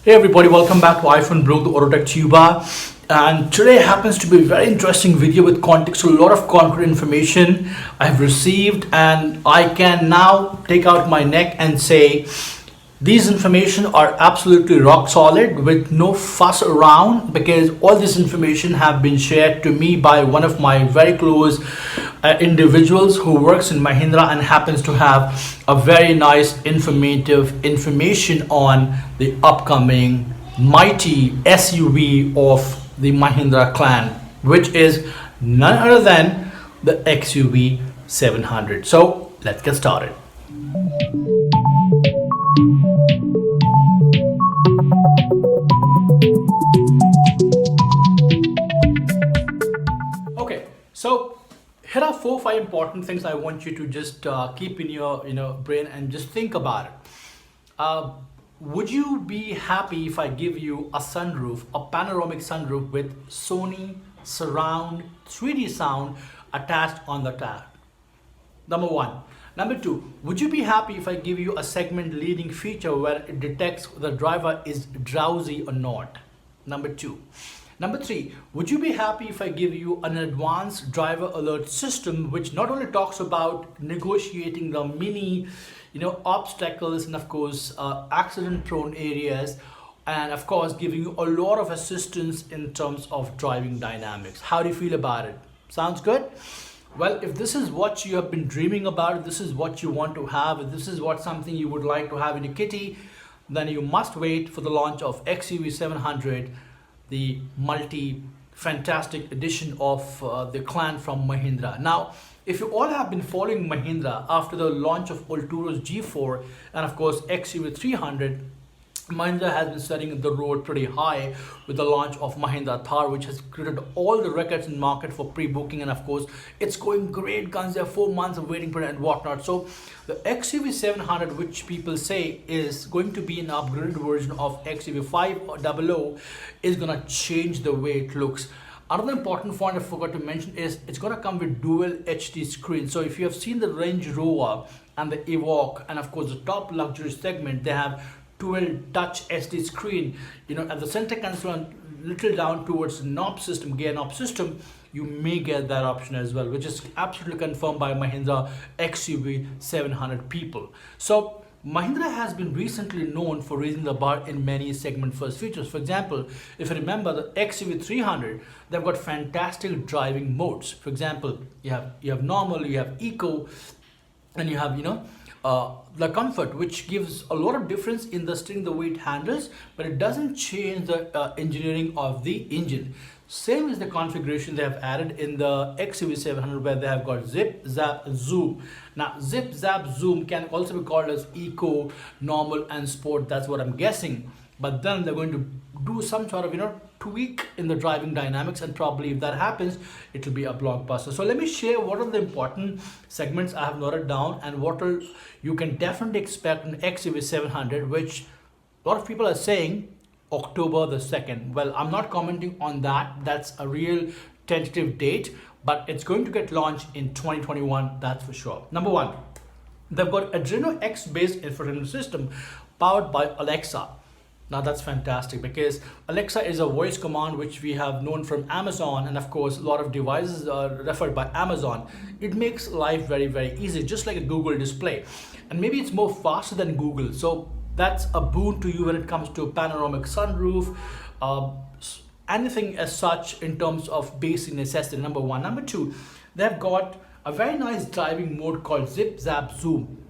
Hey everybody, welcome back to iPhone Blog, the Autotech Tuba. And today happens to be a very interesting video with context, a lot of concrete information I have received, and I can now take out my neck and say these information are absolutely rock solid with no fuss around, because all this information have been shared to me by one of my very close individuals who works in Mahindra and happens to have a very nice informative information on the upcoming mighty SUV of the Mahindra clan, which is none other than the XUV 700. So let's get started. Okay, so here are 4 5 important things I want you to just keep in your brain and just think about it. Uh, would you be happy if I give you a sunroof, a panoramic sunroof with Sony surround 3D sound attached on the tag? Number one. Number two, would you be happy if I give you a segment leading feature where it detects the driver is drowsy or not? Number two. Number three, would you be happy if I give you an advanced driver alert system which not only talks about negotiating the mini, obstacles and of course accident prone areas, and of course giving you a lot of assistance in terms of driving dynamics? How do you feel about it? Sounds good? Well, if this is what you have been dreaming about, if this is what you want to have, if this is what something you would like to have in your kitty, then you must wait for the launch of XUV 700, the multi fantastic edition of the clan from Mahindra. Now, if you all have been following Mahindra after the launch of Alturo's G4 and of course XUV 300, Mahindra has been setting the road pretty high with the launch of Mahindra Thar, which has created all the records in market for pre-booking, and of course it's going great guns. There are 4 months of waiting period and whatnot. So the XUV 700, which people say is going to be an upgraded version of XUV 500, is gonna change the way it looks. Another important point I forgot to mention is it's going to come with dual HD screen. So if you have seen the Range Rover and the Evoque and of course the top luxury segment, they have 12 touch SD screen, at the center console and little down towards the knob system, gear knob system. You may get that option as well, which is absolutely confirmed by Mahindra XUV 700 people. So Mahindra has been recently known for raising the bar in many segment first features. For example, if you remember the XUV 300, they've got fantastic driving modes. For example, you have normal, you have eco, and you have the comfort, which gives a lot of difference in the steering, the way it handles, but it doesn't change the engineering of the engine. Same is the configuration they have added in the XUV 700, where they have got zip, zap, zoom. Now, zip, zap, zoom can also be called as eco, normal, and sport. That's what I'm guessing. But then they're going to do some sort of tweak in the driving dynamics, and probably if that happens, it will be a blockbuster. So let me share what are the important segments I have noted down and what you can definitely expect in XUV 700, which a lot of people are saying October the 2nd. Well, I'm not commenting on that. That's a real tentative date, but it's going to get launched in 2021, that's for sure. Number one, they've got Adreno X based infotainment system powered by Alexa. Now that's fantastic, because Alexa is a voice command which we have known from Amazon, and of course a lot of devices are referred by Amazon. It makes life very, very easy, just like a Google display, and maybe it's more faster than Google. So that's a boon to you when it comes to panoramic sunroof, anything as such in terms of basic necessity. Number one. Number two, they've got a very nice driving mode called zip, zap, zoom.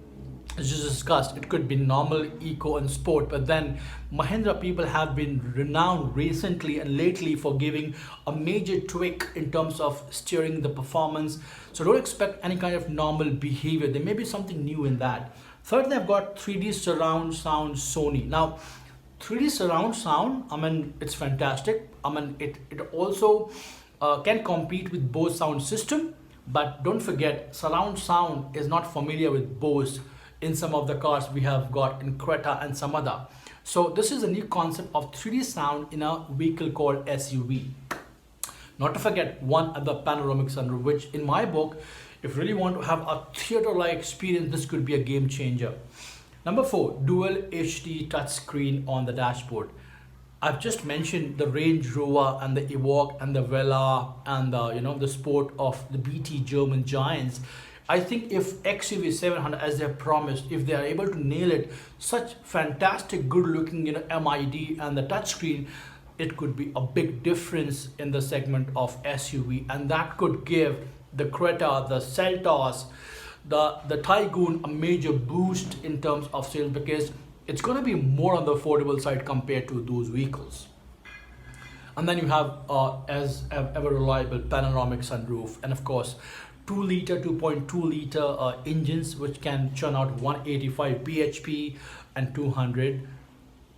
As just discussed, it could be normal, eco, and sport, but then Mahindra people have been renowned recently and lately for giving a major tweak in terms of steering the performance. So don't expect any kind of normal behavior. There may be something new in that. Third, they've got 3D surround sound Sony. Now, 3D surround sound, it's fantastic. It also can compete with Bose sound system, but don't forget, surround sound is not familiar with Bose in some of the cars we have got in Creta and some other. So this is a new concept of 3D sound in a vehicle called SUV. Not to forget one other panoramic sunroof, which in my book, if you really want to have a theater-like experience, this could be a game changer. Number 4, dual HD touchscreen on the dashboard. I've just mentioned the Range Rover and the Evoque and the Vela and the the sport of the BT German giants. I think if XUV 700, as they have promised, if they are able to nail it, such fantastic, good-looking MID and the touchscreen, it could be a big difference in the segment of SUV, and that could give the Creta, the Seltos, the Taygun a major boost in terms of sales because it's going to be more on the affordable side compared to those vehicles. And then you have as ever reliable panoramic sunroof, and of course 2-liter 2.2-liter engines which can churn out 185 bhp and 200.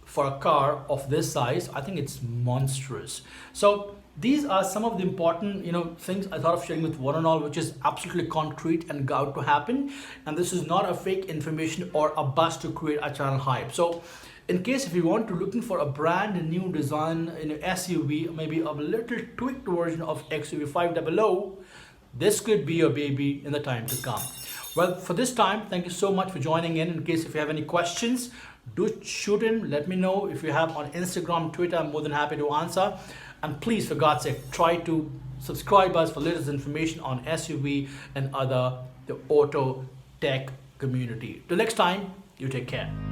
For a car of this size, I think it's monstrous. So these are some of the important things I thought of sharing with one and all, which is absolutely concrete and got to happen. And this is not a fake information or a buzz to create a channel hype. So in case if you want to looking for a brand new design in an SUV, maybe a little tweaked version of XUV 500, this could be your baby in the time to come. Well, for this time, thank you so much for joining in. In case if you have any questions, do shoot in, let me know. If you have on Instagram, Twitter, I'm more than happy to answer. And please, for God's sake, try to subscribe us for latest information on SUV and other the auto tech community. Till next time, you take care.